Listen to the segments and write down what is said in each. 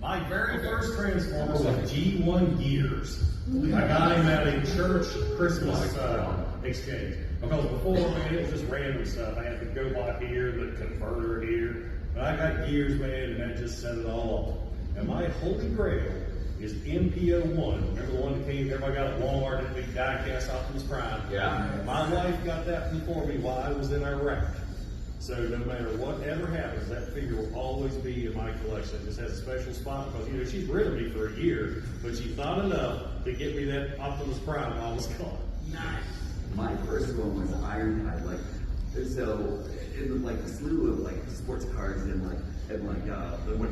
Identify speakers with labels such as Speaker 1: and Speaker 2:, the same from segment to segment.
Speaker 1: My very first Transformer was a G1 Gears. I got him at a church Christmas exchange. Because before, man, it was just random stuff. I had to go by here, the converter here. But I got Gears, man, and that just set it all off. And my holy grail is MPO1. Remember the one that came, everybody got at Walmart, that big die-cast Optimus Prime?
Speaker 2: Yeah.
Speaker 1: My wife got that before me while I was in Iraq. So no matter whatever happens, that figure will always be in my collection. It just has a special spot because, you know, she's ridden me for a year, but she thought enough to get me that Optimus Prime while I was gone.
Speaker 3: Nice.
Speaker 2: My first one was Ironhide, so in like the slew of like sports cars and what do you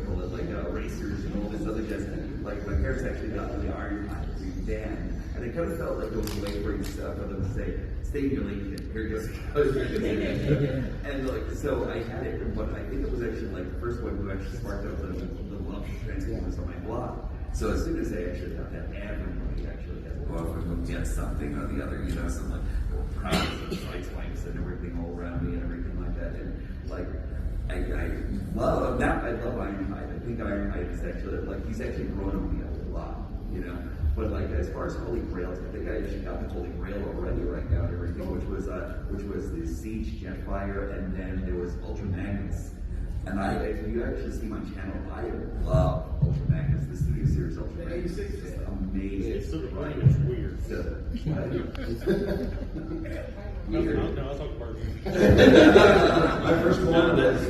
Speaker 2: call it, racers and all this other jazz. Like my parents actually got me the Ironhide van, and it kind of felt like it was laboring stuff for them to say, "Stay in your lane, here goes." And like so, I had it, but I think it was actually like the first one who actually sparked up the love of Transformers on my block. So as soon as I actually got that, everybody actually had to go off and get something or the other, you know, some like products and lights and everything all around me and everything like that. And like I love Ironhide. I think Ironhide is actually like he's actually grown on me a lot, you know. But like as far as Holy Grails, I think I actually got the Holy Grail already right now and everything, which was the Siege Jetfire, and then there was Ultra Magnus. And if you actually see my channel, I love Ultra Magnus, the Studio Series Ultra Magnus. It's just amazing.
Speaker 1: It's super funny, it's weird. No, I'll talk about it.
Speaker 4: My first one was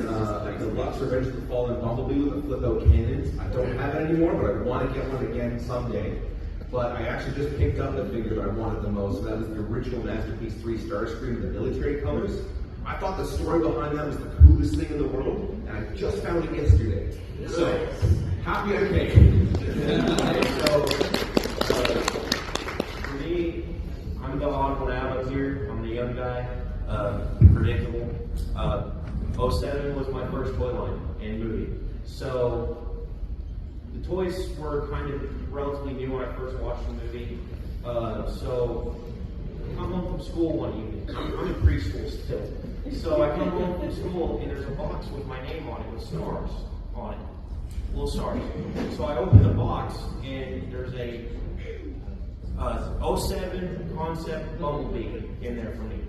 Speaker 4: the Lux Revenge of the Fallen Bumblebee with a flip-out cannon. I don't have it anymore, but I want to get one again someday. But I actually just picked up the figure that I wanted the most. That was the original Masterpiece 3 Starscream in the military colors. I thought the story behind that was the coolest thing in the world, and I just found it yesterday. So, happy I came.
Speaker 5: For me, I'm the odd one out here. I'm the young guy, predictable. 07 was my first toy line and movie. So, the toys were kind of relatively new when I first watched the movie. So, I come home from school one evening. I'm in preschool still. So I come home from school and there's a box with my name on it with stars on it. Little stars. So I open the box and there's a 07 concept Bumblebee in there for me.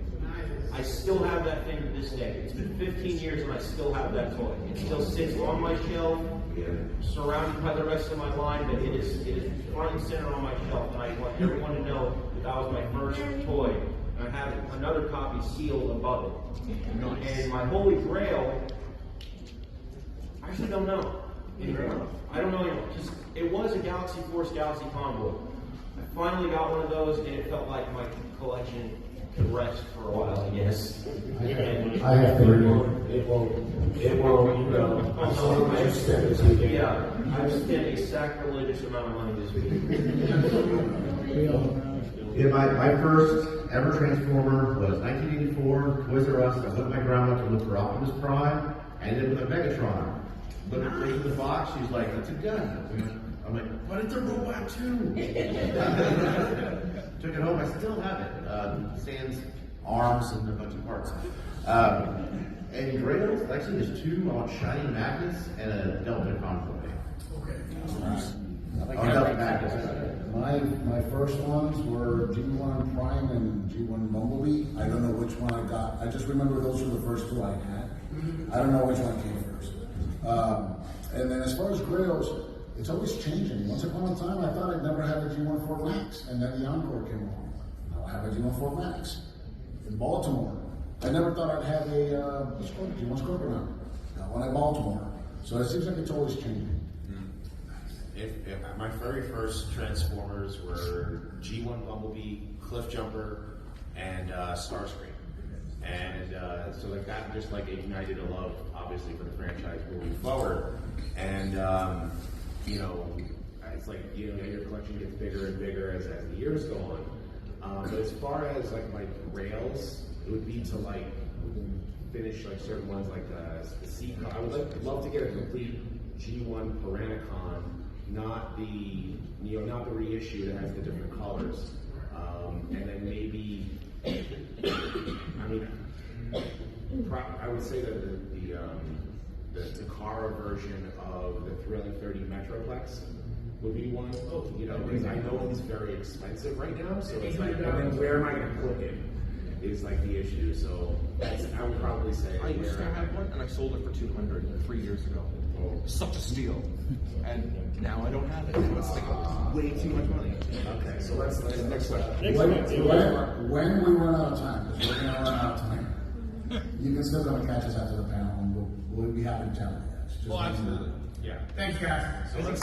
Speaker 5: I still have that thing to this day. It's been 15 years and I still have that toy. It still sits on my shelf, surrounded by the rest of my line, but it is front and center on my shelf, and I want everyone to know that was my first toy. And I have another copy sealed above it. Nice. And my holy grail, I actually don't know anymore. I don't know anymore. It was a Galaxy Force Galaxy Convoy. I finally got one of those, and it felt like my collection could rest for a while, I guess.
Speaker 6: I have to remove it. It won't, you know. I've
Speaker 5: spent a sacrilegious amount of money this week.
Speaker 7: Yeah, my first ever Transformer was 1984, Toys R Us. I went with my grandma to look for Optimus Prime. I ended up with a Megatron. Looked at the box, she's like, "That's a gun." I'm like, "But it's a robot too." Took it home, I still have it. Sans arms and a bunch of parts. And Grails, actually there's two. I want Shiny Magnus and a Delta Convoy. Delta Magnus.
Speaker 6: My first ones were G1 Prime and G1 Bumblebee. I don't know which one I got. I just remember those were the first two I had. I don't know which one came first. And then as far as Grails, it's always changing. Once upon a time, I thought I'd never have a G1 Fort Max, and then the Encore came along. Now I have a G1 Fort Max in Baltimore. I never thought I'd have a G1 Scorpion. Got one in Baltimore. So it seems like it's always changing.
Speaker 8: If my very first Transformers were G1 Bumblebee, Cliff Jumper, and Starscream. And so like that just like ignited a love, obviously, for the franchise moving forward. And you know, it's like, you know, your collection gets bigger and bigger as the years go on. But as far as like my Grails, it would be to like finish like certain ones like the C. I would love to get a complete G1 Piranacon, not the reissue that has the different colors, and then maybe I would say that the Takara version of the
Speaker 3: 30 Metroplex would be one. You know, because I know it's very expensive right now, so it's like, and then where am I gonna put it? Is like the issue. So that's, I would probably say.
Speaker 9: I used to have one and I sold it for 200 3 years ago. Such a steal. And now I don't have it. It's like way too much money.
Speaker 3: Okay, so let's next question.
Speaker 6: When we run out of time, because we're gonna run out of time, you can still come and catch us after the panel, and we'll be happy to tell you guys. Just let me know.
Speaker 3: Yeah.
Speaker 9: Thanks, guys.
Speaker 3: So let's